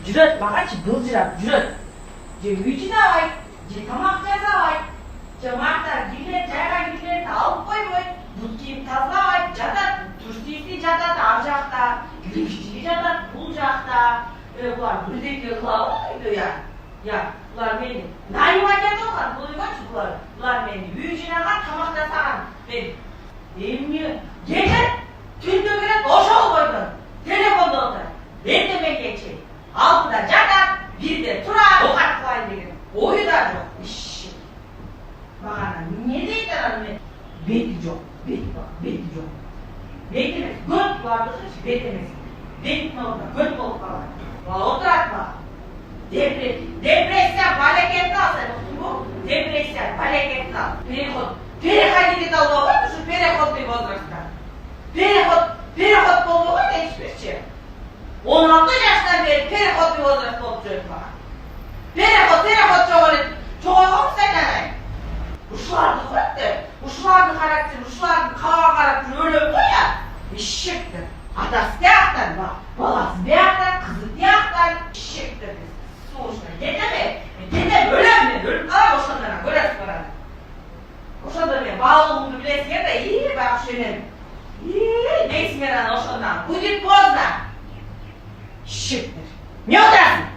жүрөт багачы былжырап жүрөт. Же үй жинабайт, же тамак жасабайт, же мактап кийлер, жайга кийлерди алып койбойт, бут кийип тазалабайт, жатат, турсиси жатат ар жакта, лифчиги жатат бул жакта. Булар бирдеке кылабы үйдө я. Булар мени нанимать этип алган, койгончу булар мени үй жинаган, тамак жасаган. Мен эмне кече түндө келет ошол бойдон телефондо отурат. Эртемеңге чейин алтыда жатат, бирде турат, оокат кылайын деген ою да жок. Багана эмне дейт анан мен бети жок, бети жок. Бет эмес, көт булардыкычы бет эмес. Беттин ордуна көт болуп калган. Отурат бага. Депрессия балекетин алса, уктуңбу? Депрессия балекетин ал. Переходить алып койду, ушу переходный возрастта. Переход болду ғой дейсизчи. 16 жаштан бери переходный возраст болуп жүрөт бага. Переход жок эле. Чогойгонбуз айнанай. Ушуларды көрөт, ушулардын характери, ушулардын кабагын карап өлөм го я. Ишектер. Атасы тияктан, баласы бияктан, кызы тияктан, ишектер. Слушай, кетем өлөм мен, өлүп калам ошондон көрөсүз барады. Ошондо мен баалыгымды билесиңер да, багыш менен. Дейсиңер анан ошондон. Будет поздно. Ишектер. Не отырасың?